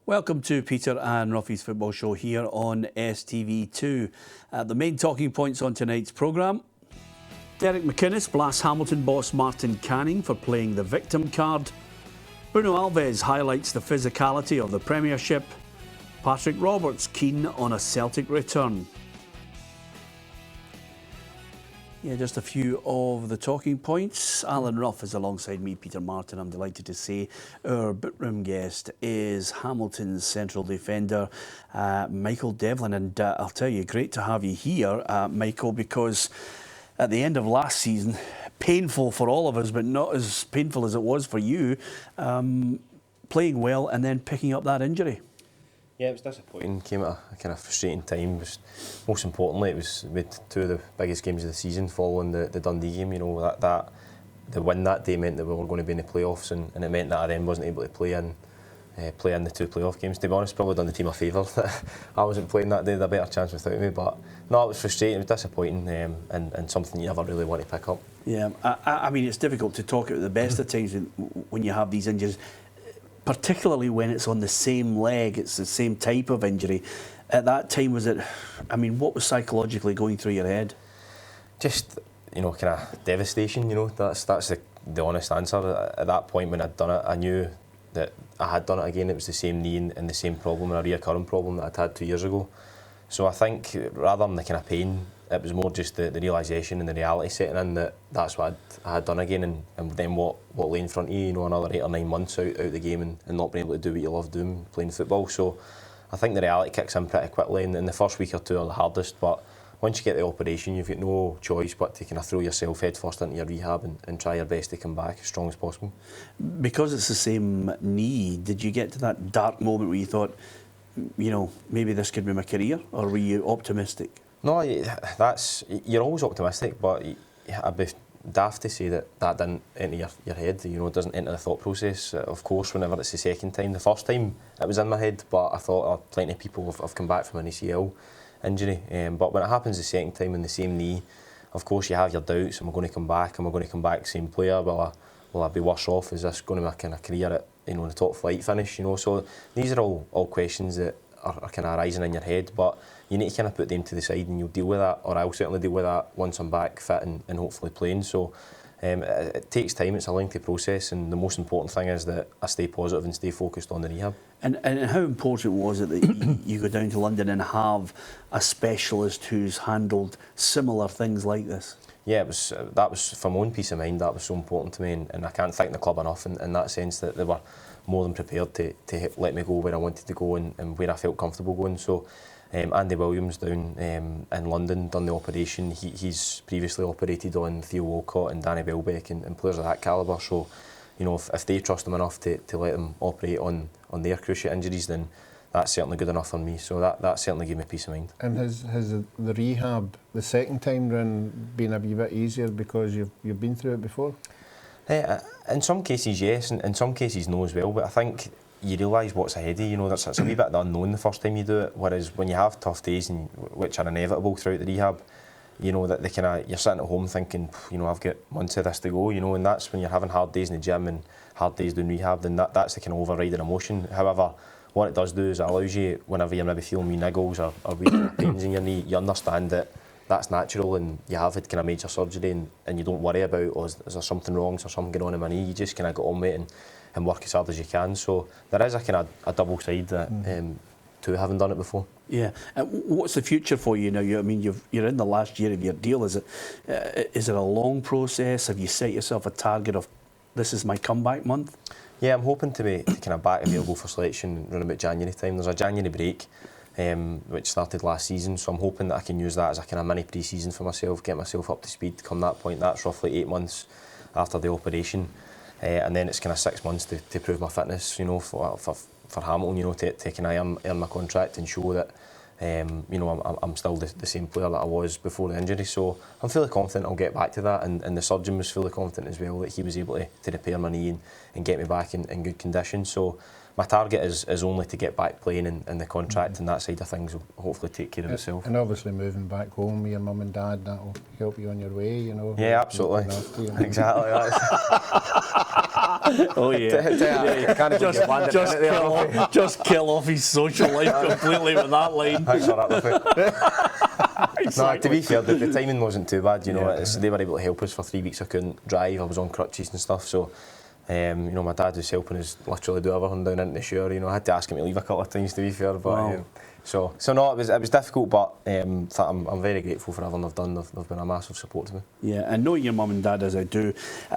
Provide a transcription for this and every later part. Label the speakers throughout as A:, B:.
A: Welcome to Peter and Ruffy's Football Show here on STV2. The main talking points on tonight's programme. Derek McInnes blasts Hamilton boss Martin Canning for playing the victim card. Bruno Alves highlights the physicality of the Premiership. Patrick Roberts keen on a Celtic return. Yeah, just a few of the talking points. Alan Ruff is alongside me, Peter Martin. I'm delighted to say our Bitroom guest is Hamilton's central defender, Michael Devlin. And I'll tell you, great to have you here, Michael, because at the end of last season, painful for all of us, but not as painful as it was for you, playing well and then picking up that injury.
B: Yeah, it was disappointing. Came at a kind of frustrating time. Most importantly, it was with two of the biggest games of the season following the Dundee game. You know, that the win that day meant that we were going to be in the playoffs, and it meant that I then wasn't able to play in the two playoff games. To be honest, probably done the team a favour that I wasn't playing that day. They had a better chance without me. But no, it was frustrating. It was disappointing, and something you never really want to pick up. Yeah,
A: I mean, it's difficult to talk about the best of times when you have these injuries, particularly when it's on the same leg, it's the same type of injury. At that time, was it, I mean, what was psychologically going through your head?
B: Just, you know, kind of devastation, you know, that's the honest answer. At that point when I'd done it, I knew that I had done it again. It was the same knee and the same problem, a reoccurring problem that I'd had 2 years ago. So I think rather than the kind of pain, it was more just the realisation and the reality setting in that that's what I had done again, and then what lay in front of you, you know, another 8 or 9 months out the game and not being able to do what you love doing, playing football. So I think the reality kicks in pretty quickly, and the first week or two are the hardest, but once you get the operation, you've got no choice but to kind of throw yourself head first into your rehab and try your best to come back as strong as possible. Because
A: it's the same knee, did you get to that dark moment where you thought, you know, maybe this could be my career, or were you optimistic?
B: No, you're always optimistic, but I'd be daft to say that didn't enter your head. You know, it doesn't enter the thought process. Of course, whenever it's the second time, the first time it was in my head, but I thought plenty of people have come back from an ACL injury. But when it happens the second time in the same knee, of course you have your doubts. Am I going to come back? Am I going to come back same player? Will I be worse off? Is this going to be my kind of career at, you know, the top flight finish? You know, so these are all questions that are kind of arising in your head, but you need to kind of put them to the side and you'll deal with that, or I'll certainly deal with that once I'm back fit and hopefully playing. So it takes time, it's a lengthy process, and the most important thing is that I stay positive and stay focused on the rehab.
A: And how important was it that you go down to London and have a specialist who's handled similar things like this?
B: Yeah, that was for my own peace of mind. That was so important to me, and I can't thank the club enough in that sense, that they were more than prepared to let me go where I wanted to go and where I felt comfortable going. So Andy Williams down in London done the operation. He's previously operated on Theo Walcott and Danny Welbeck and players of that calibre. So, you know, if they trust him enough to let them operate on their cruciate injuries, then that's certainly good enough for me. So that certainly gave me peace of mind.
C: And has the rehab the second time round been a wee bit easier because you've been through it before?
B: In some cases, yes, and in some cases, no as well. But I think you realise what's ahead of you. You know, it's a wee bit of the unknown the first time you do it. Whereas when you have tough days, which are inevitable throughout the rehab, you know that you're sitting at home thinking, you know, I've got months of this to go. You know, and that's when you're having hard days in the gym and hard days doing rehab. Then that's the kind of overriding emotion. However, what it does do is it allows you, whenever you're maybe feeling wee niggles or wee pains in your knee, you understand that that's natural, and you have had kind of major surgery, and you don't worry about, is there something wrong, is there something going on in my knee? You just kind of get on with it and work as hard as you can. So there is a kind of a double side that to having done it before.
A: Yeah. What's the future for you now? I mean, you're in the last year of your deal. Is it a long process? Have you set yourself a target of this is my comeback month?
B: Yeah, I'm hoping to be kind of back available for selection around about January time. There's a January break, which started last season, so I'm hoping that I can use that as a kind of mini pre-season for myself, get myself up to speed. Come that point, that's roughly 8 months after the operation, and then it's kind of 6 months to prove my fitness, you know, for Hamilton, you know, to kind of earn my contract and show that, you know, I'm still the same player that I was before the injury. So I'm fully confident I'll get back to that, and the surgeon was fully confident as well that he was able to repair my knee and get me back in good condition. So my target is only to get back playing, and the contract and that side of things will hopefully take care of itself.
C: And obviously moving back home with your mum and dad, that'll help you on your way, you know.
B: Yeah, absolutely. Exactly.
A: Oh yeah. Just kill off his social life completely with that line.
B: Thanks for that, Ruffy.
A: Exactly.
B: No, to be fair, the timing wasn't too bad. You know,
A: Yeah.
B: they were able to help us for 3 weeks. I couldn't drive. I was on crutches and stuff. So, you know, my dad was helping us literally do everything down into the shower. You know, I had to ask him to leave a couple of times, to be fair. But
A: Wow.
B: so no, it was difficult. But I'm very grateful for everything they've done. They've been a massive support to me.
A: Yeah, and knowing your mum and dad as I do,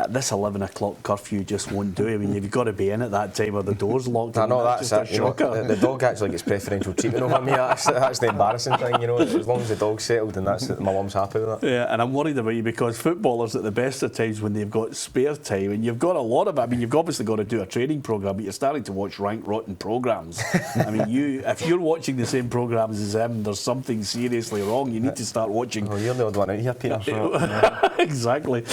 A: this 11 o'clock curfew just won't do. I mean, you've got to be in at that time or the door's locked.
B: I know, that's
A: just
B: it.
A: a shocker.
B: You know, the dog actually gets preferential treatment over me. That's the embarrassing thing, you know. As long as the dog's settled, and my mum's happy with that.
A: Yeah, and I'm worried about you because footballers at the best of times when they've got spare time, and you've got a lot of it. I mean, you've obviously got to do a training programme, but you're starting to watch rank rotten programmes. I mean, if you're watching the same programmes as him, there's something seriously wrong. You need to start watching.
B: Oh, you're the odd one out here, Peter.
A: Exactly.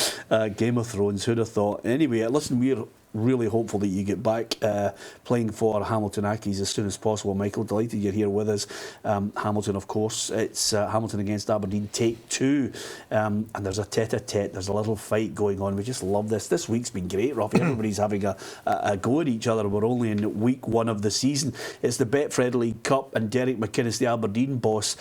A: Game of Thrones, who'd have thought? Anyway, listen, we're really hopeful that you get back playing for Hamilton Accies as soon as possible. Michael, delighted you're here with us. Hamilton, of course, it's Hamilton against Aberdeen, take 2. And there's a tete-a-tete, there's a little fight going on. We just love this. This week's been great, Robbie. Everybody's having a go at each other. We're only in week 1 of the season. It's the Betfred League Cup, and Derek McInnes, the Aberdeen boss,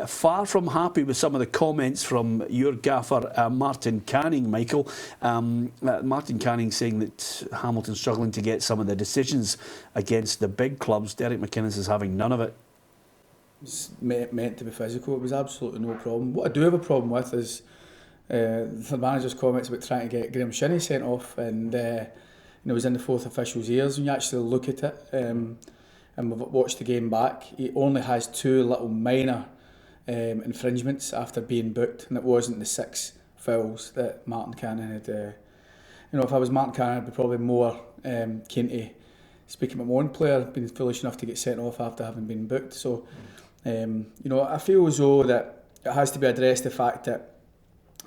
A: far from happy with some of the comments from your gaffer, Martin Canning, Michael. Martin Canning saying that Hamilton's struggling to get some of the decisions against the big clubs. Derek McInnes is having none of it.
D: It's meant to be physical. It was absolutely no problem. What I do have a problem with is the manager's comments about trying to get Graham Shinney sent off, and it was in the fourth official's ears. When you actually look at it, and we've watched the game back, he only has 2 little minor infringements after being booked, and it wasn't the 6 fouls that Martin Cannon had. If I was Martin Cannon, I'd be probably more keen to speak about my own player being foolish enough to get sent off after having been booked. So, I feel as though that it has to be addressed, the fact that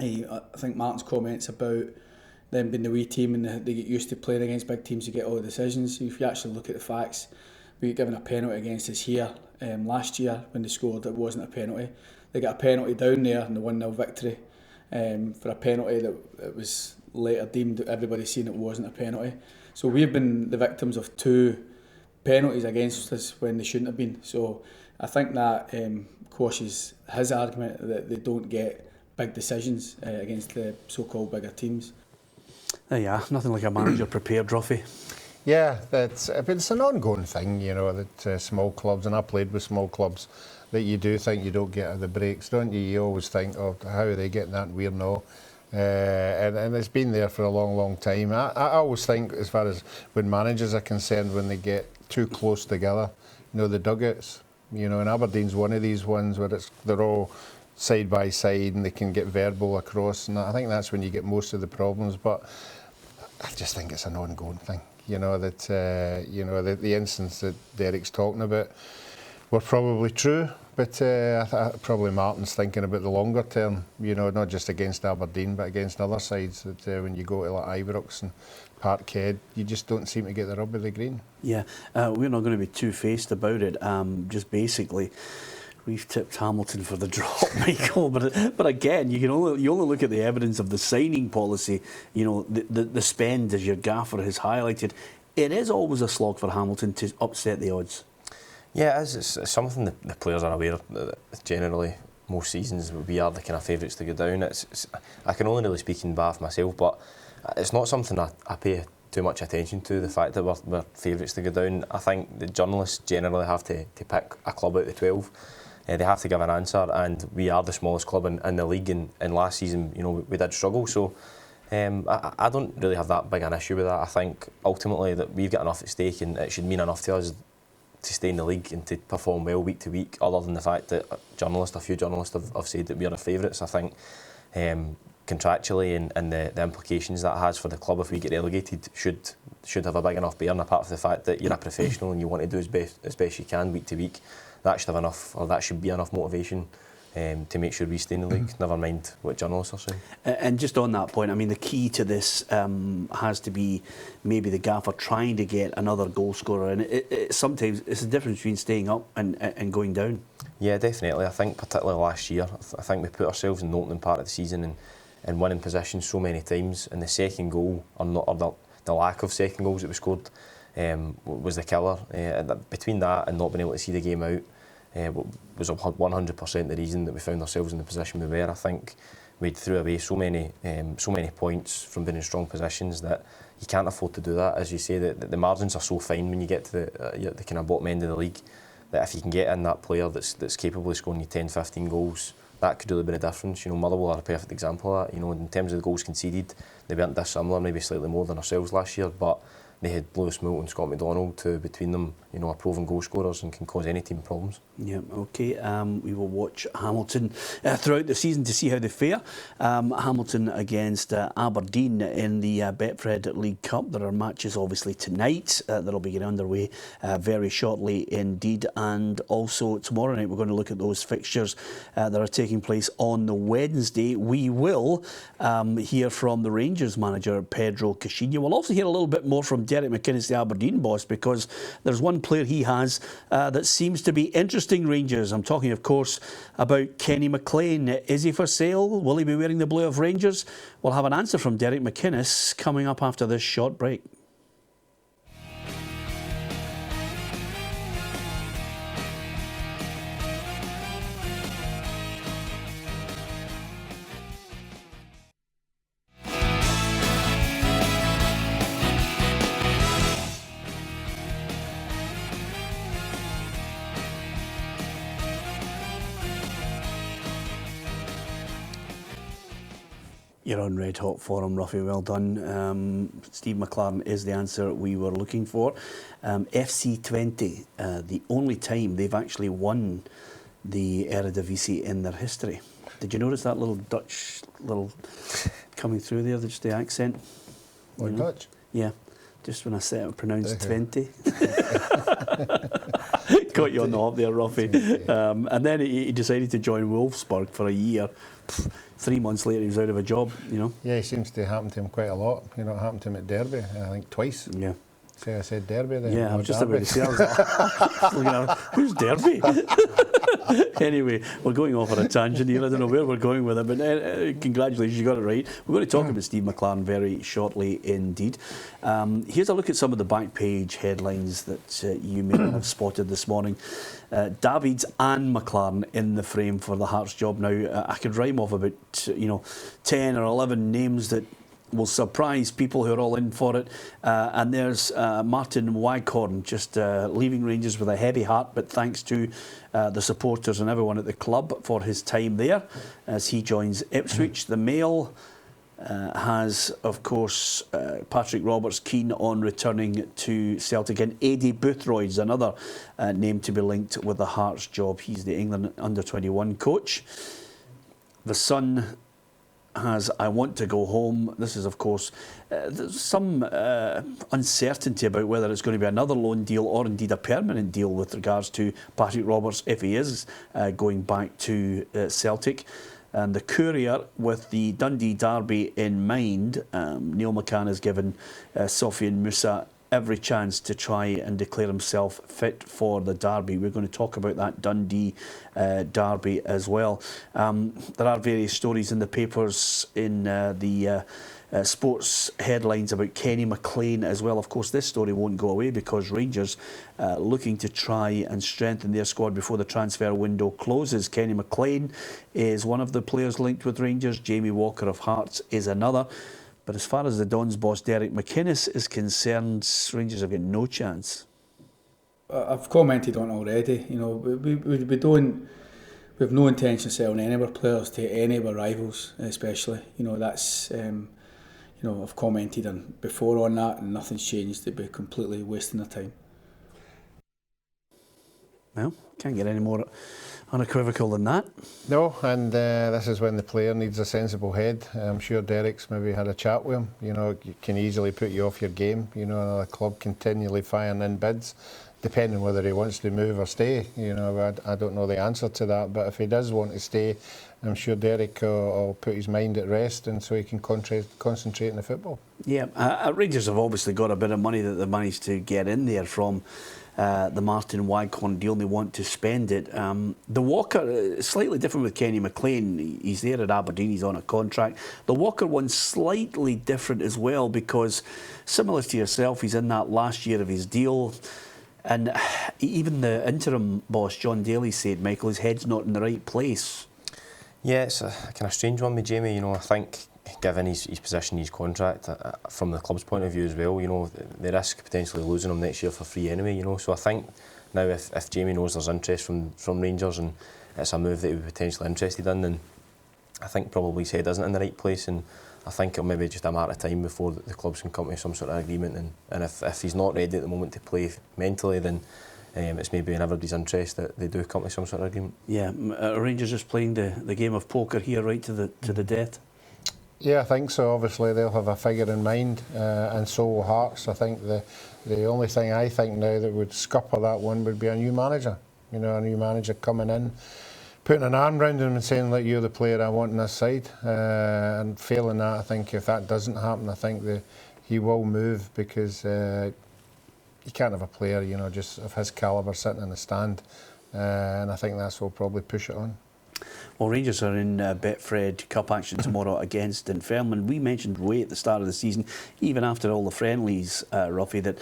D: I think Martin's comments about them being the wee team and they get used to playing against big teams to get all the decisions. If you actually look at the facts, we got given a penalty against us here last year when they scored. It wasn't a penalty. They got a penalty down there in the 1-0 victory for a penalty that it was later deemed that everybody seen it wasn't a penalty. So we've been the victims of 2 penalties against us when they shouldn't have been. So I think that quashes his argument that they don't get big decisions against the so-called bigger teams.
A: There you are. Nothing like a manager prepared, Ruffy.
C: Yeah, but it's an ongoing thing, you know, that small clubs, and I played with small clubs, that you do think you don't get the breaks, don't you? You always think, oh, how are they getting that and we're not? And it's been there for a long, long time. I always think, as far as when managers are concerned, when they get too close together, the dugouts, and Aberdeen's one of these ones where they're all side by side and they can get verbal across, and I think that's when you get most of the problems. But I just think it's an ongoing thing, that the instance that Derek's talking about were probably true. But probably Martin's thinking about the longer term, not just against Aberdeen, but against other sides. That when you go to like Ibrox and Parkhead, you just don't seem to get the rub of the green.
A: Yeah, we're not going to be two-faced about it. Just basically, we've tipped Hamilton for the drop, Michael. But again, you only look at the evidence of the signing policy. The spend, as your gaffer has highlighted. It is always a slog for Hamilton to upset the odds.
B: Yeah, it is. It's something the players are aware of. Generally, most seasons we are the kind of favourites to go down. I can only really speak in behalf of myself, but it's not something I pay too much attention to, the fact that we're favourites to go down. I think the journalists generally have to pick a club out of the 12. They have to give an answer, and we are the smallest club in the league, and last season we did struggle. So I don't really have that big an issue with that. I think ultimately that we've got enough at stake, and it should mean enough to us to stay in the league and to perform well week to week, other than the fact that a few journalists have said that we are the favourites. I think contractually and the implications that has for the club if we get relegated should have a big enough bearing, apart from the fact that you're a professional and you want to do as best you can week to week. That should have enough, or that should be enough motivation to make sure we stay in the league, never mind what journalists are saying. And
A: just on that point, I mean, the key to this has to be maybe the gaffer trying to get another goal scorer, and sometimes it's the difference between staying up and going down. Yeah, definitely. I think particularly last year, I think we put ourselves in the opening part of the season and winning positions so many times, and the second goal, or
B: the lack of second goals that we scored was the killer. Between that and not being able to see the game out was 100% the reason that we found ourselves in the position we were. I think we threw away so many points from being in strong positions that you can't afford to do that. As you say, the margins are so fine when you get to the kind of bottom end of the league, that if you can get in that player that's capable of scoring you 10, 15 goals, that could really be the difference. Motherwell are a perfect example of that. In terms of the goals conceded, they weren't dissimilar, maybe slightly more than ourselves last year, but they had Lewis Moult and Scott McDonald, two between them, are proven goal scorers and can cause any team problems.
A: Yeah, okay. We will watch Hamilton throughout the season to see how they fare. Hamilton against Aberdeen in the Betfred League Cup. There are matches obviously tonight that'll be getting underway very shortly indeed, and also tomorrow night we're going to look at those fixtures that are taking place on the Wednesday. We will hear from the Rangers manager Pedro Caixinha. We'll also hear a little bit more from Derek McInnes, the Aberdeen boss, because there's one player he has that seems to be interesting Rangers. I'm talking, of course, about Kenny McLean. Is he for sale? Will he be wearing the blue of Rangers? We'll have an answer from Derek McInnes coming up after this short break. You're on Red Hot Forum, Ruffy, well done. Steve McLaren is the answer we were looking for. FC20, the only time they've actually won the Eredivisie in their history. Did you notice that little Dutch coming through there, just the accent?
C: What, Dutch?
A: Yeah, just when I said it, pronounced 20. Got you on the hop there, Ruffy. And then he decided to join Wolfsburg for a year. 3 months later, he was out of a job,
C: Yeah, it seems to happen to him quite a lot. It happened to him at Derby, I think twice.
A: Yeah.
C: See, I said Derby then.
A: Yeah, I was just
C: Derby.
A: about to say, I was looking at, who's Derby? Anyway, we're going off on a tangent here. I don't know where we're going with it, but congratulations, you got it right. We're going to talk about Steve McLaren very shortly indeed. Here's a look at some of the back page headlines that you may have spotted this morning. Davids and McLaren in the frame for the Hearts job. Now, I could rhyme off about 10 or 11 names that will surprise people who are all in for it. And there's Martin Waghorn just leaving Rangers with a heavy heart, but thanks to the supporters and everyone at the club for his time there as he joins Ipswich. The Mail has, of course, Patrick Roberts keen on returning to Celtic, and Eddie Boothroyd's another name to be linked with the Hearts job. He's the England under-21 coach. The Sun has I want to go home. This is, of course, there's some uncertainty about whether it's going to be another loan deal or indeed a permanent deal with regards to Patrick Roberts if he is going back to Celtic. And the Courier, with the Dundee derby in mind, Neil McCann has given Sofian Musa every chance to try and declare himself fit for the derby. We're going to talk about that Dundee derby as well. There are various stories in the papers in the sports headlines about Kenny McLean as well. Of course, this story won't go away because Rangers looking to try and strengthen their squad before the transfer window closes. Kenny McLean is one of the players linked with Rangers. Jamie Walker of Hearts is another. But as far as the Dons boss Derek McInnes is concerned, Rangers have got no chance.
D: I've commented on it already. We don't. We have no intention of selling any of our players to any of our rivals, especially. That's. I've commented on before on that, and nothing's changed. They'd be completely wasting their time.
A: Well, can't get any more unequivocal than that.
C: No, and this is when the player needs a sensible head. I'm sure Derek's maybe had a chat with him. It can easily put you off your game. Another club continually firing in bids, depending whether he wants to move or stay. I don't know the answer to that, but if he does want to stay, I'm sure Derek will put his mind at rest, and so he can concentrate on the football.
A: Yeah, Rangers have obviously got a bit of money that they've managed to get in there from the Martin Waghorn deal and they want to spend it. The Walker, slightly different with Kenny McLean. He's there at Aberdeen, he's on a contract. The Walker one's slightly different as well because, similar to yourself, he's in that last year of his deal. And even the interim boss, John Daly, said, Michael, his head's not in the right place.
B: Yeah, it's a kind of strange one with Jamie. I think given his position, his contract, from the club's point of view as well, they risk potentially losing him next year for free anyway. So I think now if Jamie knows there's interest from Rangers and it's a move that he would be potentially interested in, then I think probably his head isn't in the right place, and I think it'll maybe just a matter of time before the clubs can come to some sort of agreement. And if he's not ready at the moment to play mentally, then it's maybe in everybody's interest that they do come to some sort of agreement.
A: Yeah, Rangers just playing the game of poker here right to the death.
C: Yeah, I think so. Obviously, they'll have a figure in mind, and so will Hearts. I think the only thing I think now that would scupper that one would be a new manager. A new manager coming in, putting an arm round him and saying, "Look, you're the player I want on this side." And failing that, I think if that doesn't happen, I think he will move because you can't have a player, just of his calibre sitting in the stand. And I think that's what will probably push it on.
A: Well, Rangers are in Betfred Cup action tomorrow against Dunfermline. We mentioned way at the start of the season, even after all the friendlies, Ruffy, that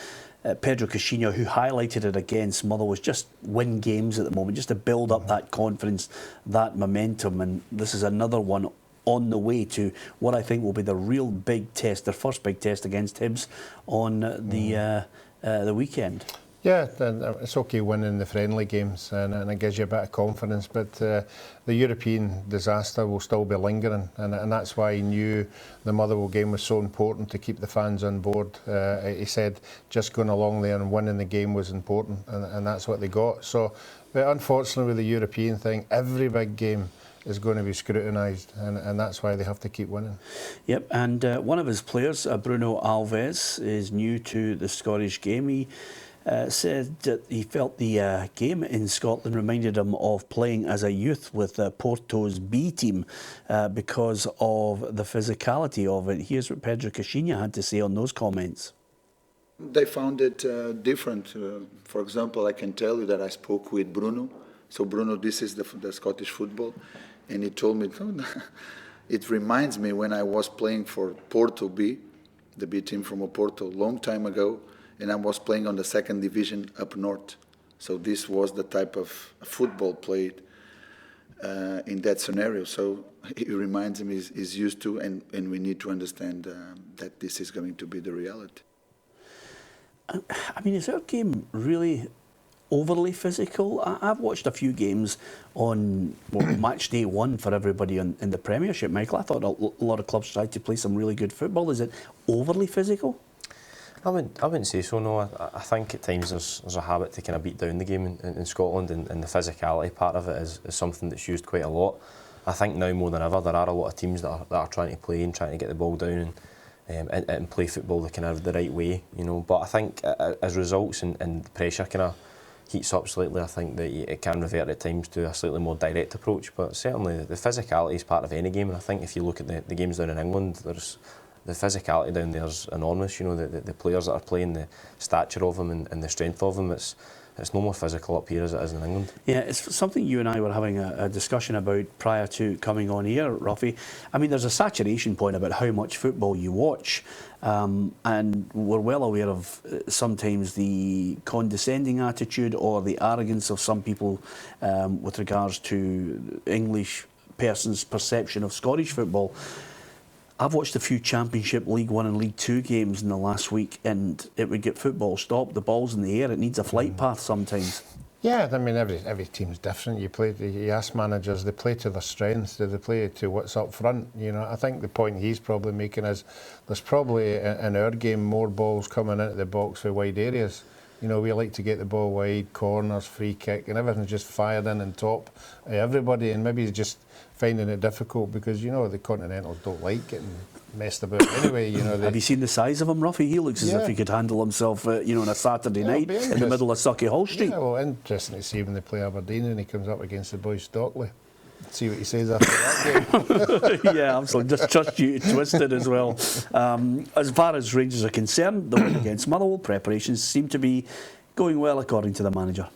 A: Pedro Caixinha, who highlighted it against Motherwell, was just win games at the moment, just to build up that confidence, that momentum. And this is another one on the way to what I think will be the real big test, their first big test against Hibs on the weekend.
C: Yeah, and it's okay winning the friendly games and it gives you a bit of confidence, but the European disaster will still be lingering, and that's why he knew the Motherwell game was so important to keep the fans on board. He said just going along there and winning the game was important, and that's what they got. So, but unfortunately with the European thing, every big game is going to be scrutinised, and that's why they have to keep winning.
A: Yep, and one of his players, Bruno Alves, is new to the Scottish game. He said that he felt the game in Scotland reminded him of playing as a youth with Porto's B team because of the physicality of it. Here's what Pedro Caixinha had to say on those comments.
E: They found it different. For example, I can tell you that I spoke with Bruno. So Bruno, this is the Scottish football, and he told me, it reminds me when I was playing for Porto B, the B team from Oporto, long time ago, and I was playing on the second division up north. So this was the type of football played in that scenario. So it reminds him he's used to, and we need to understand that this is going to be the reality.
A: I mean, is our game really overly physical? I've watched a few games on match day one for everybody in the Premiership, Michael. I thought a lot of clubs tried to play some really good football. Is it overly physical?
B: I wouldn't say so, no. I think at times there's a habit to kind of beat down the game in Scotland, and the physicality part of it is something that's used quite a lot. I think now more than ever there are a lot of teams that are trying to play and trying to get the ball down and play football the kind of the right way, But I think as results and the pressure kind of heats up slightly, I think that it can revert at times to a slightly more direct approach. But certainly the physicality is part of any game, and I think if you look at the games down in England, the physicality down there is enormous. The players that are playing, the stature of them and the strength of them, it's no more physical up here as it is in England. Yeah,
A: it's something you and I were having a discussion about prior to coming on here, Ruffy. I mean, there's a saturation point about how much football you watch, and we're well aware of sometimes the condescending attitude or the arrogance of some people with regards to English persons' perception of Scottish football. I've watched a few Championship, League One and League Two games in the last week, and it would get football stopped, the ball's in the air, it needs a flight path sometimes.
C: Yeah, I mean, every team's different. You ask managers, they play to their strengths, they play to what's up front. I think the point he's probably making is there's probably in our game more balls coming into the box for wide areas. We like to get the ball wide, corners, free kick, and everything's just fired in on top of everybody, and maybe he's just finding it difficult because, the Continentals don't like getting messed about anyway.
A: Have you seen the size of him, Ruffy? He looks as if he could handle himself, on a Saturday night in the middle of Sauchiehall Street.
C: Yeah, well, interesting to see when they play Aberdeen and he comes up against the boys Stockley. See what he says after that
A: game. Yeah, absolutely. Just trust you to twist it as well. As far as Rangers are concerned, the win against Motherwell, preparations seem to be going well according to the manager?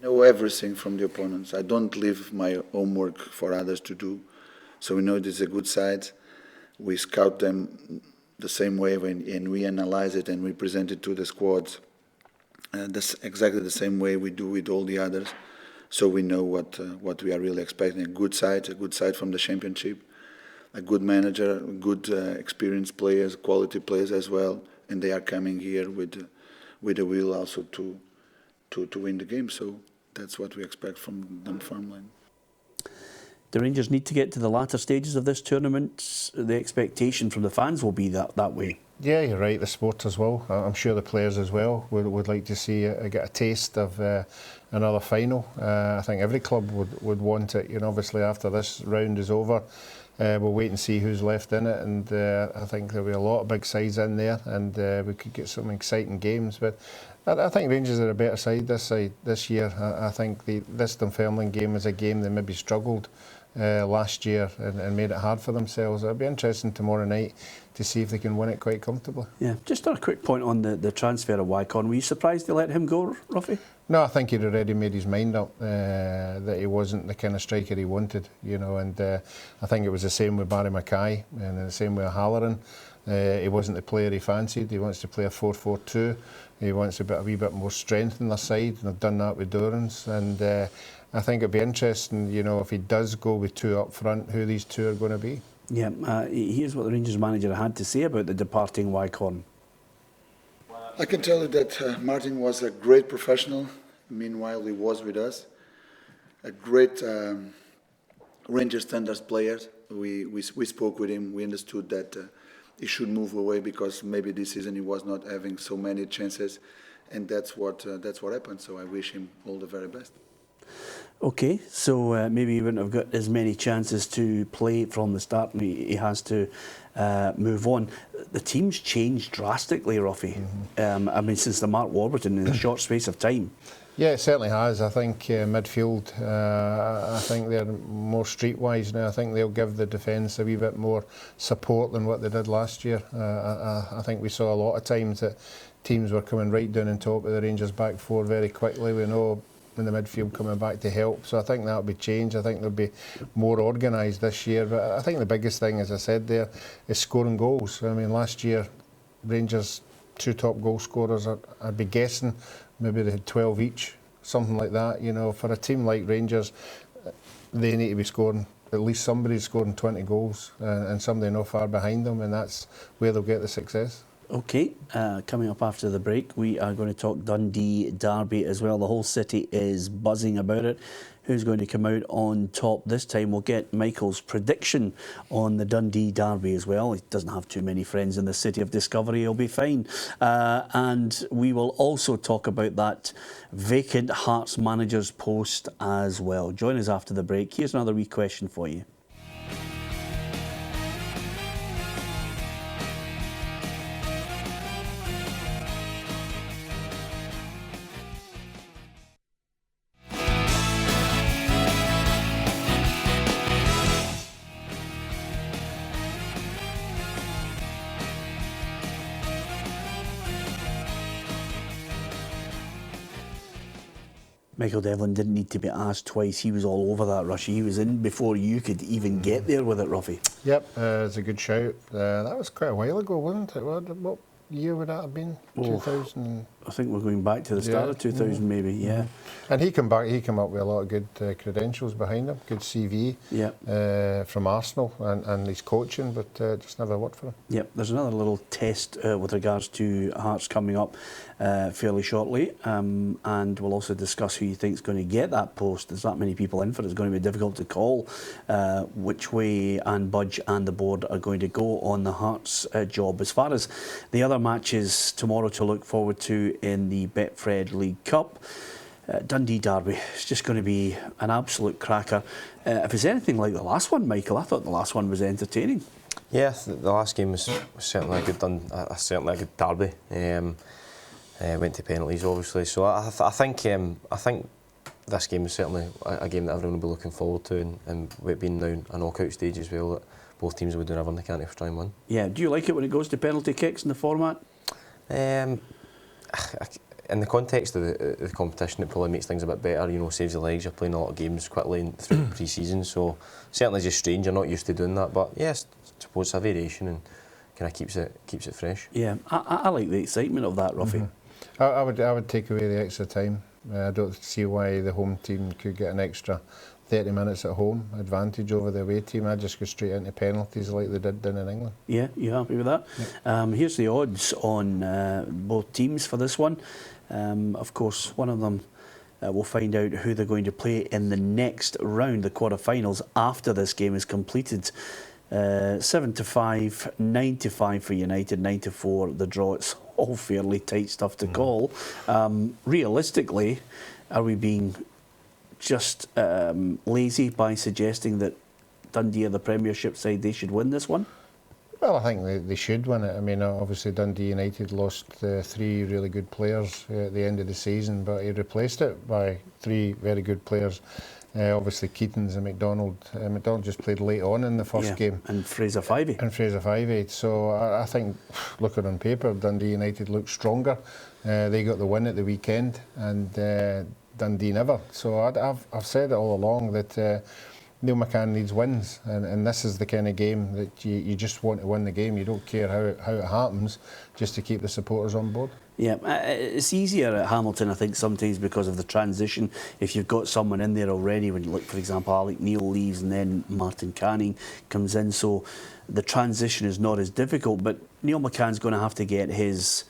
E: Know everything from the opponents. I don't leave my homework for others to do. So we know this is a good side. We scout them the same way and we analyze it and we present it to the squads exactly the same way we do with all the others. So we know what we are really expecting. A good side from the championship, a good manager, good experienced players, quality players as well, and they are coming here with a will also to win the game. So that's what we expect from Dunfermline.
A: The Rangers need to get to the latter stages of this tournament. The expectation from the fans will be that way.
C: Yeah, you're right, the supporters will. I'm sure the players as well would like to see get a taste of another final. I think every club would want it. You know, obviously after this round is over, we'll wait and see who's left in it, and I think there'll be a lot of big sides in there, and we could get some exciting games. But I think Rangers are a better side this year. I think this Dunfermline game is a game they maybe struggled last year and made it hard for themselves. It'll be interesting tomorrow night to see if they can win it quite comfortably.
A: Yeah, just on a quick point on the transfer of Wycon, were you surprised they let him go, Ruffy?
C: No, I think he'd already made his mind up that he wasn't the kind of striker he wanted, you know, and I think it was the same with Barry Mackay and the same with Halloran. He wasn't the player he fancied. He wants to play a 4-4-2. He wants a wee bit more strength in their side, and they've done that with Dorrans. And I think it'd be interesting, you know, if he does go with two up front, who these two are going to be.
A: Yeah, here's what the Rangers manager had to say about the departing Wycon.
E: I can tell you that Martin was a great professional. Meanwhile, he was with us. A great Rangers standards player. We spoke with him. We understood that he should move away because maybe this season he was not having so many chances, and that's what happened. So I wish him all the very best.
A: Okay, so maybe he wouldn't have got as many chances to play from the start, and he has to move on. The team's changed drastically, Ruffy. I mean, since the Mark Warburton in a short space of time.
C: Yeah, it certainly has. I think midfield, I think they're more streetwise now. I think they'll give the defence a wee bit more support than what they did last year. I think we saw a lot of times that teams were coming right down on top of the Rangers back four very quickly. We know when the midfield coming back to help. So I think that'll be changed. I think they'll be more organised this year. But I think the biggest thing, as I said there, is scoring goals. I mean, last year, Rangers' two top goal scorers, I'd be guessing, maybe they had 12 each, something like that. You know, for a team like Rangers, they need to be scoring. At least somebody's scoring 20 goals and somebody not far behind them, and that's where they'll get the success.
A: Okay, coming up after the break, we are going to talk Dundee Derby as well. The whole city is buzzing about it. Who's going to come out on top this time? We'll get Michael's prediction on the Dundee Derby as well. He doesn't have too many friends in the city of Discovery. He'll be fine. And we will also talk about that vacant Hearts manager's post as well. Join us after the break. Here's another wee question for you. Michael Devlin didn't need to be asked twice. He was all over that, Rushy. He was in before you could even get there with it, Ruffy.
C: Yep, it's a good shout. That was quite a while ago, wasn't it? What year would that have been? 2000?
A: I think we're going back to the start of 2000 maybe, yeah.
C: And he came up with a lot of good credentials behind him, good CV from Arsenal and his coaching, but just never worked for him.
A: Yep, there's another little test with regards to Hearts coming up fairly shortly, and we'll also discuss who you think is going to get that post. There's that many people in for it. It's going to be difficult to call which way Anne Budge and the board are going to go on the Hearts job. As far as the other matches tomorrow to look forward to in the Betfred League Cup, Dundee Derby, it's just going to be an absolute cracker. If it's anything like the last one, Michael, I thought the last one was entertaining.
B: Yeah, the last game was certainly a good derby. Went to penalties, obviously. So I think this game is certainly a game that everyone will be looking forward to, and with being now a knockout stage as well, that both teams will do everything they can to try and win.
A: Yeah, do you like it when it goes to penalty kicks in the format?
B: in the context of the competition, it probably makes things a bit better. You know, saves the legs. You're playing a lot of games quickly through pre-season, so certainly just strange. You're not used to doing that, but yes, I suppose it's a variation and kind of keeps it fresh.
A: Yeah, I like the excitement of that, Ruffy.
C: I would take away the extra time. I don't see why the home team could get an extra 30 minutes at home advantage over the away team. I'd just go straight into penalties like they did down in England.
A: Yeah, you happy with that?
C: Yeah.
A: Here's the odds on both teams for this one. Of course, one of them we'll find out who they're going to play in the next round, the quarter-finals, after this game is completed. 7-5, 9-5 for United, 9-4 the draw. It's all fairly tight stuff to call. Realistically, are we being just lazy by suggesting that Dundee are the Premiership side, they should win this one?
C: Well, I think they should win it. I mean, obviously Dundee United lost 3 really good players at the end of the season, but he replaced it by 3 very good players. Obviously Keatons and McDonald. McDonald just played late on in the first game.
A: And Fraser Fivey.
C: So I think, looking on paper, Dundee United looked stronger. They got the win at the weekend, and Dundee never. So I've said it all along that Neil McCann needs wins, and this is the kind of game that you just want to win the game. You don't care how it happens, just to keep the supporters on board.
A: Yeah, it's easier at Hamilton, I think, sometimes because of the transition. If you've got someone in there already, when you look, for example, Alec Neil leaves and then Martin Canning comes in, so the transition is not as difficult. But Neil McCann's going to have to get his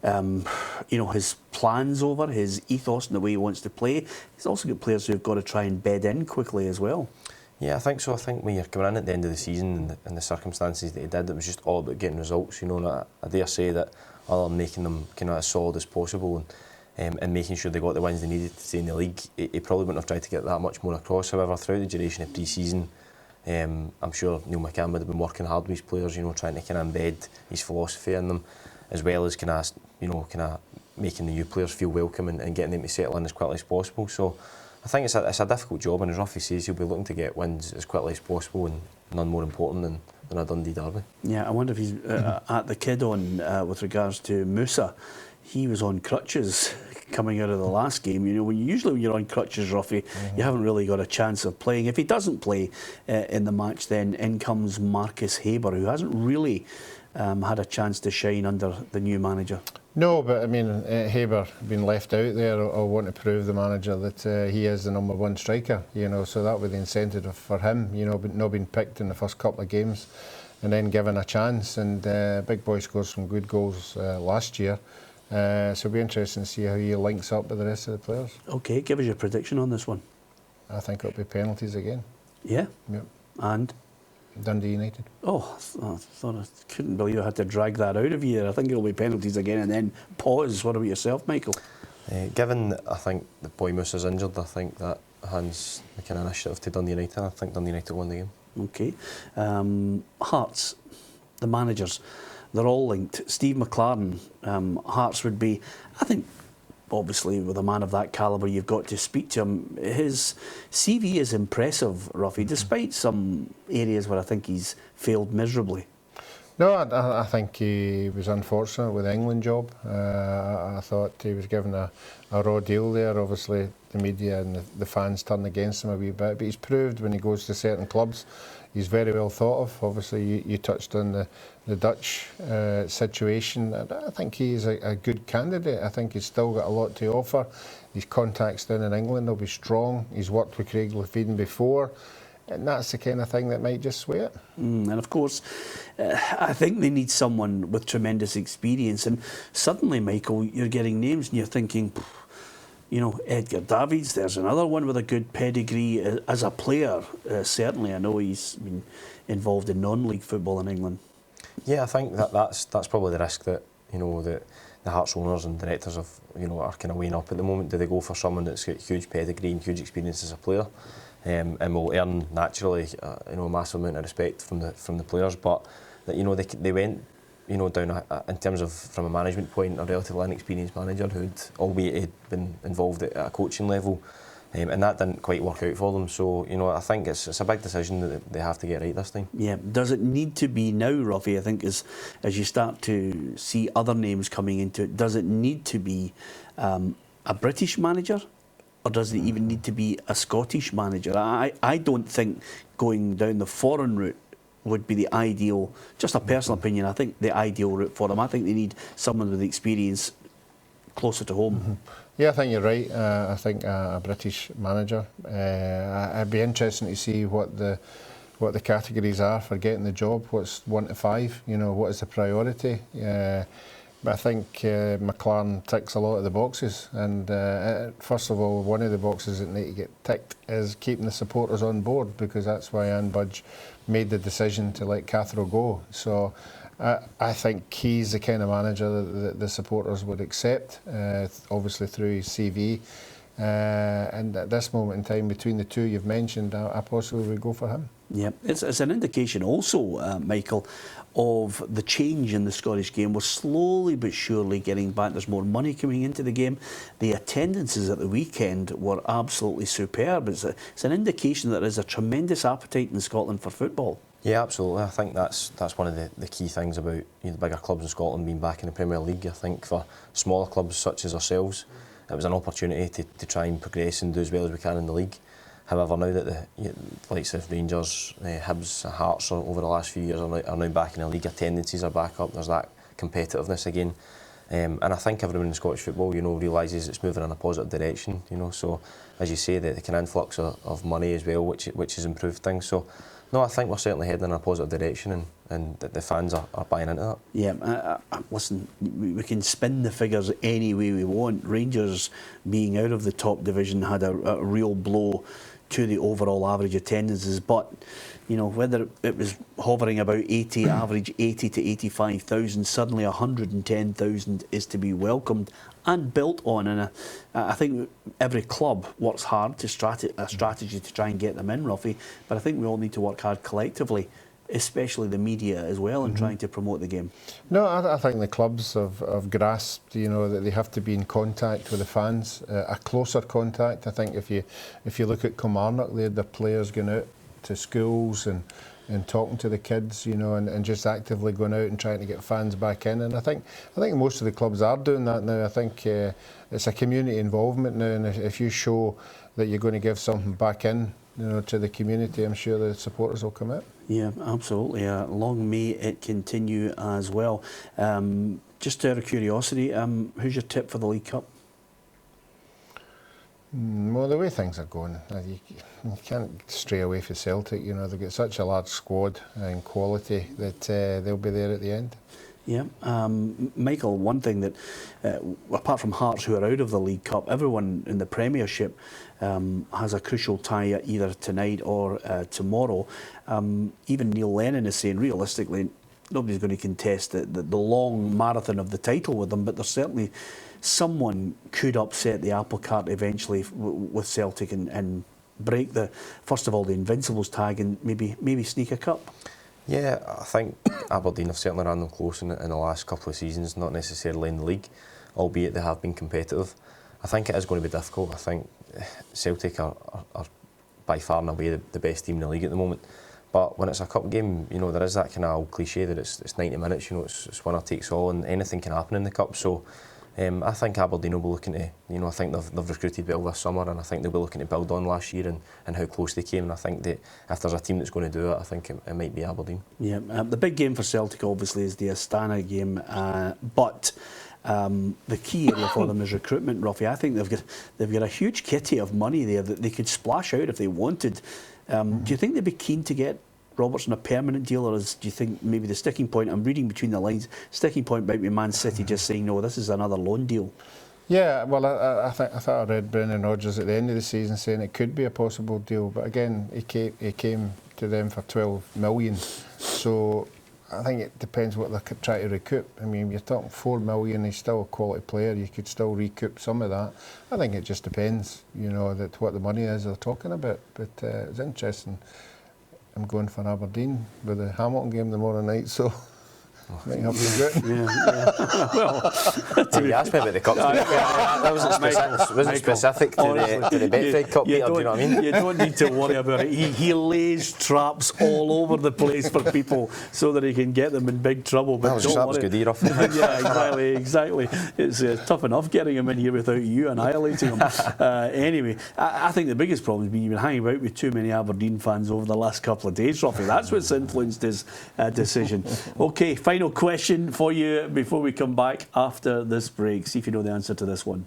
A: his plans over, his ethos and the way he wants to play. He's also got players who've got to try and bed in quickly as well. Yeah,
B: I think so. I think when you're coming in at the end of the season and the circumstances that he did, it was just all about getting results. You know, I dare say that other than making them kind of as solid as possible and making sure they got the wins they needed to stay in the league, he probably wouldn't have tried to get that much more across. However, throughout the duration of pre-season, I'm sure Neil McCann would have been working hard with his players, you know, trying to kind of embed his philosophy in them, as well as kind of making the new players feel welcome and getting them to settle in as quickly as possible. So I think it's a difficult job, and as Ruffy says, he'll be looking to get wins as quickly as possible, and none more important than a Dundee derby.
A: Yeah, I wonder if he's at the kid on with regards to Musa. He was on crutches coming out of the last game. You know, usually when you're on crutches, Ruffy, you haven't really got a chance of playing. If he doesn't play in the match, then in comes Marcus Haber, who hasn't really had a chance to shine under the new manager.
C: No, but I mean, Haber being left out there, I want to prove the manager that he is the #1 striker, you know, so that would be the incentive for him, you know, but not being picked in the first couple of games and then given a chance. And Big Boy scored some good goals last year, so it'll be interesting to see how he links up with the rest of the players.
A: Okay, give us your prediction on this one.
C: I think it'll be penalties again.
A: Yeah?
C: Yep.
A: And?
C: Dundee United.
A: Oh, I thought I couldn't believe I had to drag that out of you. I think it'll be penalties again and then pause. What about yourself, Michael?
B: Given, I think, the Boy Moose is injured, I think that hands the kind of initiative to Dundee United. I think Dundee United won the game.
A: Okay. Hearts, the managers, they're all linked. Steve McLaren, Hearts would be, I think, obviously with a man of that calibre, you've got to speak to him. His CV is impressive, Ruffy, despite some areas where I think he's failed miserably.
C: No, I think he was unfortunate with the England job. I thought he was given a raw deal there. Obviously, the media and the fans turned against him a wee bit, but he's proved when he goes to certain clubs, he's very well thought of. Obviously, you touched on the Dutch situation. I think he's a good candidate. I think he's still got a lot to offer. His contacts down in England will be strong. He's worked with Craig Lefevin before. And that's the kind of thing that might just sway it.
A: And of course, I think they need someone with tremendous experience. And suddenly, Michael, you're getting names and you're thinking, you know, Edgar Davids, there's another one with a good pedigree as a player. Certainly, I know he's been involved in non-league football in England.
B: Yeah, I think that's probably the risk that, you know, the Hearts owners and directors of, you know, are kind of weighing up at the moment. Do they go for someone that's got huge pedigree and huge experience as a player? And will earn naturally, you know, a massive amount of respect from the players, but that, you know, they went, you know, down in terms of from a management point, a relatively inexperienced manager who'd, albeit had been involved at a coaching level, and that didn't quite work out for them. So, you know, I think it's a big decision that they have to get right this time.
A: Yeah, does it need to be now, Ruffy? I think as you start to see other names coming into it, does it need to be a British manager, or does it even need to be a Scottish manager? I don't think going down the foreign route would be the ideal, just a personal opinion, I think the ideal route for them. I think they need someone with experience closer to home.
C: Yeah, I think you're right. I think a British manager. I'd be interested to see what the categories are for getting the job. What's 1 to 5? You know, what is the priority? But I think McLaren ticks a lot of the boxes. And first of all, one of the boxes that need to get ticked is keeping the supporters on board, because that's why Anne Budge made the decision to let Cathro go. So I think he's the kind of manager that the supporters would accept, obviously through his CV. And at this moment in time, between the two you've mentioned, I possibly would go for him.
A: Yeah, it's an indication also, Michael, of the change in the Scottish game. We're slowly but surely getting back. There's more money coming into the game. The attendances at the weekend were absolutely superb. It's an indication that there is a tremendous appetite in Scotland for football.
B: Yeah, absolutely. I think that's one of the key things about the bigger clubs in Scotland being back in the Premier League. I think for smaller clubs such as ourselves, it was an opportunity to try and progress and do as well as we can in the league. However, now that the likes of Rangers, Hibs, Hearts over the last few years are now back in the league, attendances are back up, there's that competitiveness again. And I think everyone in Scottish football, you know, realises it's moving in a positive direction, you know. So, as you say, the kind of influx of money as well, which has improved things. So, no, I think we're certainly heading in a positive direction, and the fans are buying into that.
A: Yeah, listen, we can spin the figures any way we want. Rangers being out of the top division had a real blow to the overall average attendances, but you know, whether it was hovering about 80, average 80 to 85,000, suddenly 110,000 is to be welcomed and built on. And I think every club works hard to a strategy to try and get them in, Ruffy, but I think we all need to work hard collectively, especially the media as well, in trying to promote the game.
C: No, I think the clubs have grasped, you know, that they have to be in contact with the fans, a closer contact. I think if you look at Kilmarnock, they had their players going out to schools and talking to the kids, you know, and just actively going out and trying to get fans back in. And I think most of the clubs are doing that now. I think it's a community involvement now, and if you show that you're going to give something back in, you know, to the community, I'm sure the supporters will come out.
A: Yeah, absolutely. Long may it continue as well. Just out of curiosity, who's your tip for the League Cup?
C: Well, the way things are going, you can't stray away from Celtic. You know, they've got such a large squad and quality that they'll be there at the end.
A: Yeah, Michael, one thing that, apart from Hearts who are out of the League Cup, everyone in the Premiership has a crucial tie either tonight or tomorrow. Even Neil Lennon is saying, realistically, nobody's going to contest the long marathon of the title with them, but there's certainly someone could upset the apple cart eventually with Celtic and break first of all the Invincibles tag and maybe sneak a cup.
B: Yeah, I think Aberdeen have certainly run them close in the last couple of seasons, not necessarily in the league, albeit they have been competitive. I think it is going to be difficult. I think Celtic are by far and away the best team in the league at the moment. But when it's a cup game, you know, there is that kind of old cliche that it's 90 minutes, you know, it's winner takes all, and anything can happen in the cup. So I think Aberdeen will be looking to, you know, I think they've recruited well this summer, and I think they'll be looking to build on last year and how close they came. And I think that if there's a team that's going to do it, I think it might be Aberdeen. Yeah,
A: the big game for Celtic obviously is the Astana game, but the key area for them is recruitment, Ruffy. I think they've got a huge kitty of money there that they could splash out if they wanted. Do you think they'd be keen to get Robertson a permanent deal, or do you think maybe the sticking point, I'm reading between the lines, sticking point might be Man City just saying, no, this is another loan deal?
C: Yeah, well, I thought I read Brendan Rodgers at the end of the season saying it could be a possible deal, but again, he came to them for 12 million. So I think it depends what they're trying to recoup. I mean, you're talking 4 million, he's still a quality player, you could still recoup some of that. I think it just depends, you know, what the money is they're talking about. But it's interesting. I'm going for Aberdeen with the Hamilton game tomorrow night, so Might help you good.
A: Well,
B: You asked me about the cup. That wasn't specific to the Betfred Cup, Peter, do you know what I mean?
A: You don't need to worry about it. He lays traps all over the place for people so that he can get them in big trouble. But
B: That was good, enough.
A: Yeah, exactly. It's tough enough getting him in here without you annihilating him. Anyway, I think the biggest problem has been you've been hanging out with too many Aberdeen fans over the last couple of days, Ruffy. That's what's influenced his decision. Okay, final question for you before we come back after this break. See if you know the answer to this one.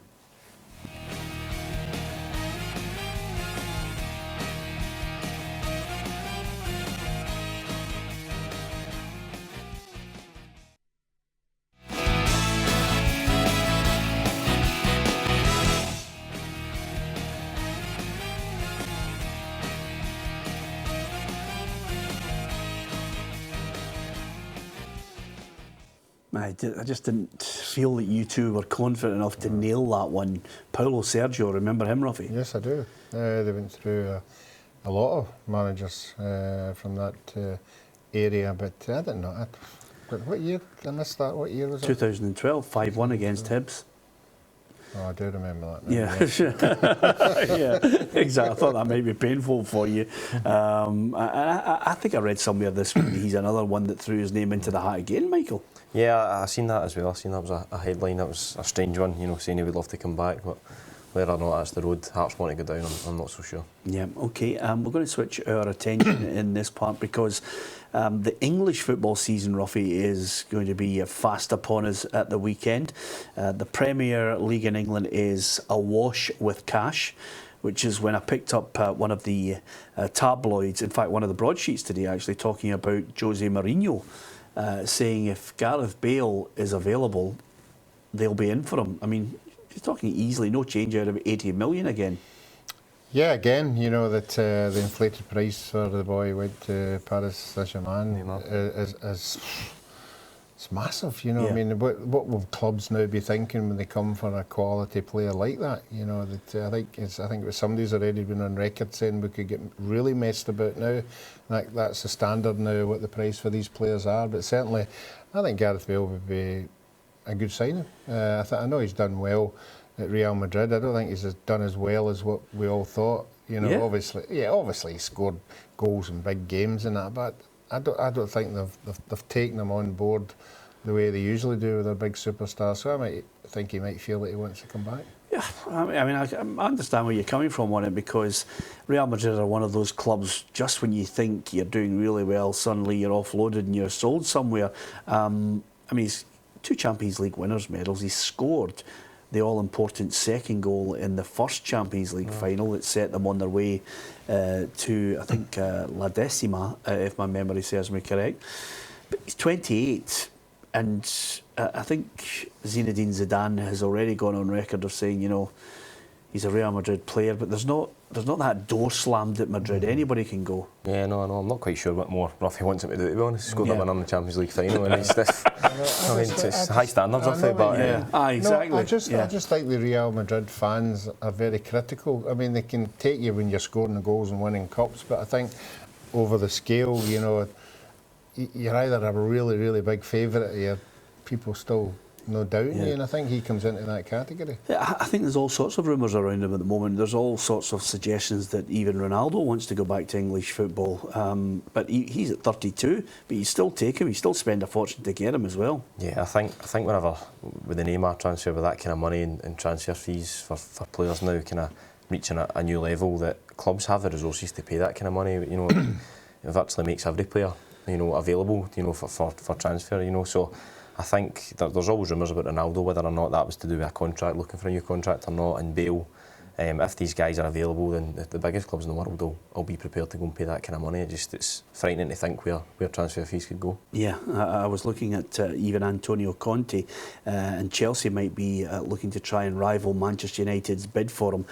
A: I just didn't feel that you two were confident enough to nail that one. Paulo Sergio, remember him, Ruffy?
C: Yes, I do. They went through a lot of managers from that area, but I don't know. What year? I missed that. What year was it?
A: 2012, 5-1 against Hibs.
C: Oh, I do remember that now.
A: Yeah, yeah, exactly. I thought that might be painful for you. I think I read somewhere this week he's another one that threw his name into the hat again, Michael.
B: Yeah, I seen that as well. I seen that was a headline. That was a strange one, you know, saying he would love to come back, but whether or not that's the road Hearts want to go down, I'm not so sure.
A: Yeah, okay. We're going to switch our attention in this part because the English football season, Ruffy, is going to be fast upon us at the weekend. The Premier League in England is awash with cash, which is when I picked up one of the tabloids, in fact one of the broadsheets today actually, talking about Jose Mourinho, saying if Gareth Bale is available, they'll be in for him. I mean, you're talking easily, no change out of 80 million again.
C: Yeah, again, you know that the inflated price for the boy went to Paris Saint-Germain is it's massive, you know.
A: Yeah.
C: I mean, what will clubs now be thinking when they come for a quality player like that? You know, that I think it was somebody's already been on record saying we could get really messed about now. Like that's the standard now, what the price for these players are. But certainly, I think Gareth Bale would be a good signing. I know he's done well at Real Madrid. I don't think he's done as well as what we all thought. You know, obviously he scored goals in big games and that, but I don't think they've taken him on board the way they usually do with their big superstars. So I might think he might feel that he wants to come back.
A: Yeah, I mean, I understand where you're coming from on it, because Real Madrid are one of those clubs, just when you think you're doing really well, suddenly you're offloaded and you're sold somewhere. I mean, he's 2 Champions League winners' medals. He scored the all-important second goal in the first Champions League final that set them on their way to, I think, La Decima, if my memory serves me correct. But he's 28, and I think Zinedine Zidane has already gone on record of saying, you know, he's a Real Madrid player, but there's not that door slammed at Madrid. Anybody can go.
B: Yeah, no, I'm not quite sure what more Ruffy wants him to do, to be honest. Scored a win in the Champions League final and he's stiff. I mean, it's high standards, Ruffy, but...
A: Exactly.
C: No, I just think the Real Madrid fans are very critical. I mean, they can take you when you're scoring the goals and winning cups, but I think over the scale, you know, you're either a really, really big favourite or people still no doubting you, and I think he comes into that category.
A: Yeah, I think there's all sorts of rumours around him at the moment. There's all sorts of suggestions that even Ronaldo wants to go back to English football. But he's at 32, but you still take him, you still spend a fortune to get him as well.
B: Yeah, I think whenever with the Neymar transfer, with that kind of money and transfer fees for players now kind of reaching a new level, that clubs have the resources to pay that kind of money. You know, it virtually makes every player, you know, available, you know, for transfer. You know, so I think there's always rumours about Ronaldo, whether or not that was to do with a contract, looking for a new contract or not, and Bale. If these guys are available, then the biggest clubs in the world will be prepared to go and pay that kind of money. It's frightening to think where transfer fees could go. Yeah,
A: I was looking at even Antonio Conte, and Chelsea might be looking to try and rival Manchester United's bid for him.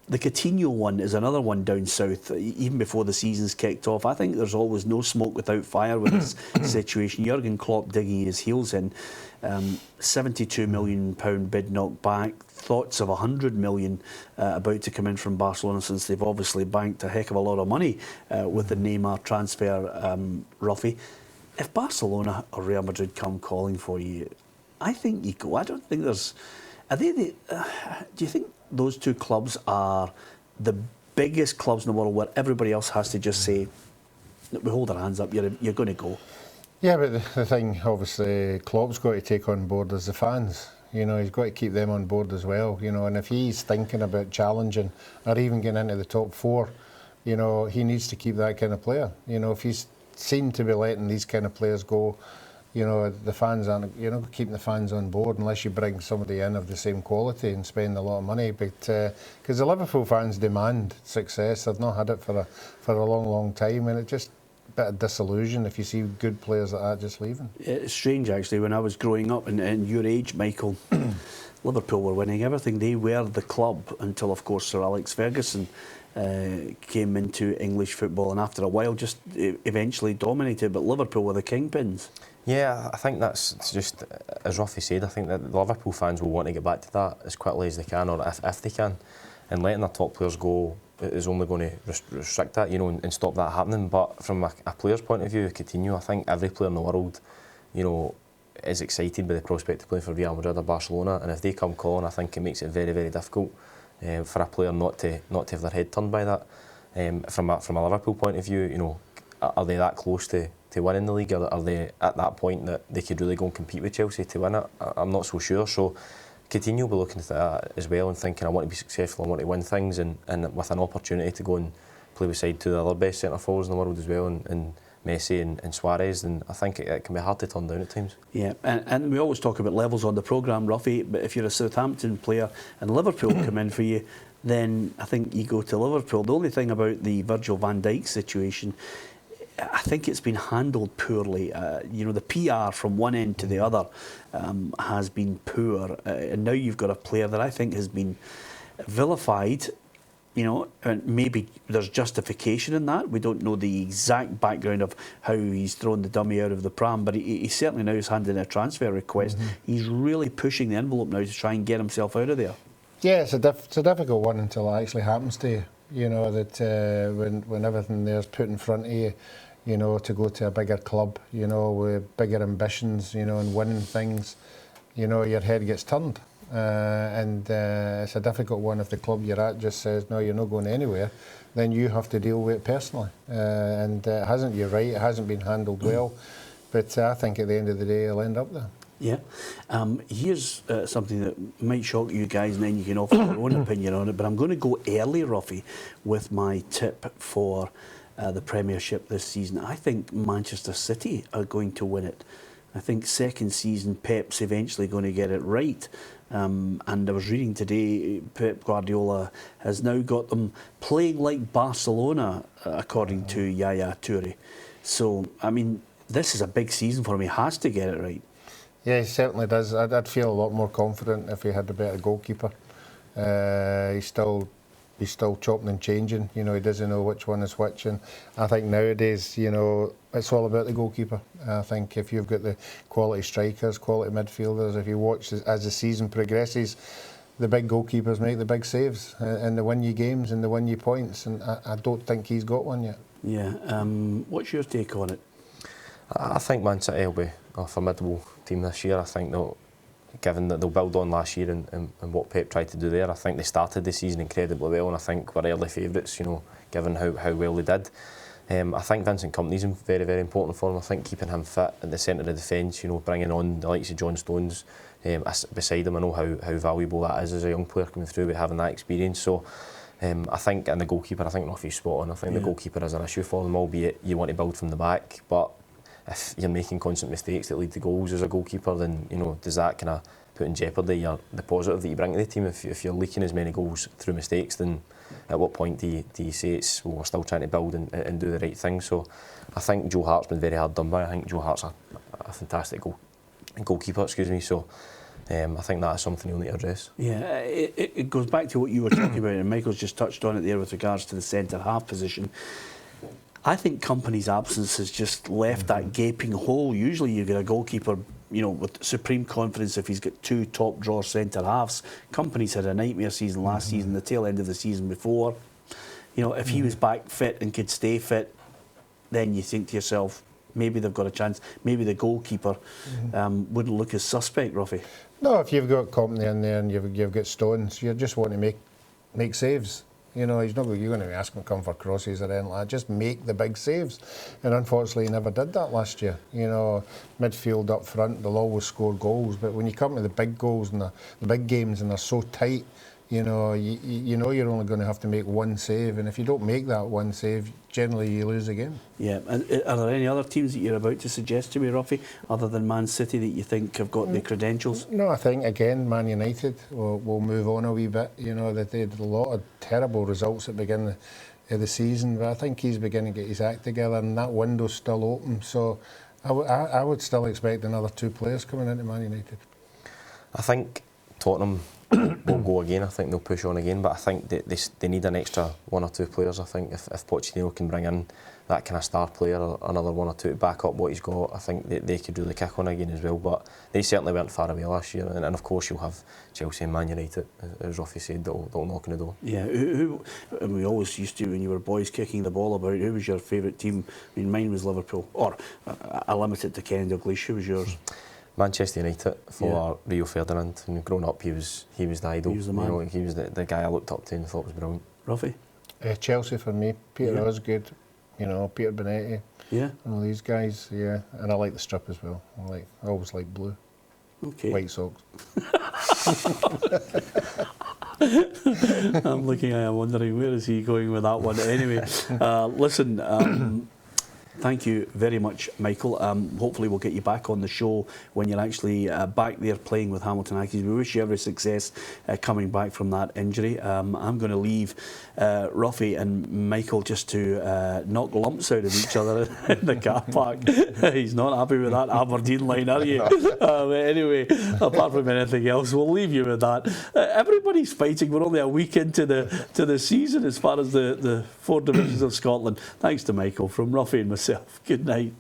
A: The Coutinho one is another one down south, even before the season's kicked off. I think there's always no smoke without fire with this situation. Jurgen Klopp digging his heels in. £72 million bid knocked back. Thoughts of £100 million about to come in from Barcelona, since they've obviously banked a heck of a lot of money with the Neymar transfer, Ruffy. if Barcelona or Real Madrid come calling for you, I think you go. I don't think there's... Are they the... do you think those two clubs are the biggest clubs in the world where everybody else has to just say, we hold our hands up, you're going to go?
C: Yeah, but the thing, obviously, Klopp's got to take on board is the fans. You know, he's got to keep them on board as well, you know, and if he's thinking about challenging or even getting into the top four, you know, he needs to keep that kind of player. You know, if he's seen to be letting these kind of players go, you know, the fans aren't, you know, keeping the fans on board unless you bring somebody in of the same quality and spend a lot of money. But because the Liverpool fans demand success, they've not had it for a long, long time, and it just a bit of disillusion if you see good players like that just leaving.
A: It's strange, actually, when I was growing up and your age, Michael, Liverpool were winning everything. They were the club until, of course, Sir Alex Ferguson came into English football and after a while just eventually dominated, but Liverpool were the kingpins.
B: Yeah, I think that's just, as Ruffy said, I think that the Liverpool fans will want to get back to that as quickly as they can, or if they can, and letting their top players go is only going to restrict that, you know, and stop that happening. But from a player's point of view, Coutinho, I think every player in the world, you know, is excited by the prospect of playing for Real Madrid or Barcelona, and if they come calling, I think it makes it very, very difficult for a player not to have their head turned by that. From a Liverpool point of view, you know, are they that close to winning the league, or are they at that point that they could really go and compete with Chelsea to win it? I'm not so sure. So Coutinho will be looking at that as well and thinking, I want to be successful, I want to win things, and with an opportunity to go and play beside two of the other best centre forwards in the world as well, and Messi and Suarez, then I think it can be hard to turn down at times.
A: Yeah, and we always talk about levels on the programme, Ruffy, but if you're a Southampton player and Liverpool come in for you, then I think you go to Liverpool. The only thing about the Virgil van Dijk situation, I think it's been handled poorly. You know, the PR from one end to the other has been poor, and now you've got a player that I think has been vilified. You know, and maybe there's justification in that. We don't know the exact background of how he's thrown the dummy out of the pram, but he certainly now is handing a transfer request. He's really pushing the envelope now to try and get himself out of there.
C: Yeah, it's a difficult one until it actually happens to you. You know, that when everything there's put in front of you, you know, to go to a bigger club, you know, with bigger ambitions, you know, and winning things, you know, your head gets turned. And it's a difficult one if the club you're at just says, no, you're not going anywhere, then you have to deal with it personally. And it hasn't, you're right, it hasn't been handled well, but I think at the end of the day, it'll end up there.
A: Yeah. Here's something that might shock you guys, and then you can offer your own opinion on it, but I'm going to go early, Ruffy, with my tip for the Premiership this season. I think Manchester City are going to win it. I think second season Pep's eventually going to get it right. And I was reading today, Pep Guardiola has now got them playing like Barcelona, according to Yaya Toure. So, I mean, this is a big season for him. He has to get it right.
C: Yeah, he certainly does. I'd feel a lot more confident if he had a better goalkeeper. He's still chopping and changing. You know, he doesn't know which one is which. And I think nowadays, you know, it's all about the goalkeeper. I think if you've got the quality strikers, quality midfielders, if you watch as the season progresses, the big goalkeepers make the big saves and they win you games and they win you points. And I don't think he's got one yet.
A: Yeah. What's your take on it?
B: I think Man City will be a formidable team this year. I think given that they'll build on last year and what Pep tried to do there, I think they started the season incredibly well, and I think we're early favourites, you know, given how well they did. I think Vincent Kompany's very, very important for them. I think keeping him fit at the centre of the defence, you know, bringing on the likes of John Stones beside him. I know how valuable that is as a young player coming through with having that experience. So I think, and the goalkeeper, I think Ruffy's spot on. I think the goalkeeper is an issue for them, albeit you want to build from the back, but if you're making constant mistakes that lead to goals as a goalkeeper, then, you know, does that kind of put in jeopardy the positive that you bring to the team? If you're leaking as many goals through mistakes, then at what point do you say it's, well, we're still trying to build and do the right thing? So I think Joe Hart's been very hard done by. I think Joe Hart's a fantastic goalkeeper, so I think that is something you'll need to address.
A: Yeah, it goes back to what you were talking about, and Michael's just touched on it there with regards to the centre-half position. I think Kompany's absence has just left that gaping hole. Usually you get a goalkeeper, you know, with supreme confidence if he's got two top drawer centre halves. Kompany's had a nightmare season last season, the tail end of the season before. You know, if he was back fit and could stay fit, then you think to yourself, maybe they've got a chance. Maybe the goalkeeper wouldn't look as suspect, Ruffy.
C: No, if you've got company in there and you've got Stones, you just want to make saves. You know, you're going to be asking him to come for crosses or anything like that. Just make the big saves. And unfortunately, he never did that last year. You know, midfield up front, they'll always score goals. But when you come to the big goals and the big games and they're so tight, you know you're only going to have to make one save. And if you don't make that one save, generally you lose the game.
A: Yeah. And are there any other teams that you're about to suggest to me, Ruffy, other than Man City, that you think have got the credentials?
C: No, I think, again, Man United will move on a wee bit. You know, that they had a lot of terrible results at the beginning of the season, but I think he's beginning to get his act together and that window's still open. So I would still expect another 2 players coming into Man United.
B: I think Tottenham will go again. I think they'll push on again, but I think they need an extra 1 or 2 players. I think if Pochettino can bring in that kind of star player, or another 1 or 2 to back up what he's got, I think they could really kick on again as well. But they certainly weren't far away last year, and of course you'll have Chelsea and Man United, as Ruffy said, that'll knock on the door.
A: Yeah, and we always used to, when you were boys kicking the ball about, who was your favourite team? I mean, mine was Liverpool, or I limit it to Ken Dalglish. Who was yours?
B: Manchester United for Rio Ferdinand. And growing up, he was the idol.
A: He was the man.
B: You know, he was the guy I looked up to and thought was brilliant.
A: Ruffy?
C: Chelsea for me. Peter Osgood, you know, Peter Bonetti.
A: Yeah.
C: All these guys, yeah. And I like the strip as well. I always like blue.
A: Okay.
C: White socks.
A: I'm looking at him wondering where is he going with that one. Anyway, listen, thank you very much, Michael. Hopefully we'll get you back on the show when you're actually back there playing with Hamilton Accies. We wish you every success coming back from that injury. I'm going to leave Ruffy and Michael just to knock lumps out of each other in the car park. He's not happy with that Aberdeen line, are you? Anyway, apart from anything else, we'll leave you with that. Everybody's fighting. We're only a week into the season as far as the 4 divisions of Scotland. Thanks to Michael, from Ruffy and myself. Good night.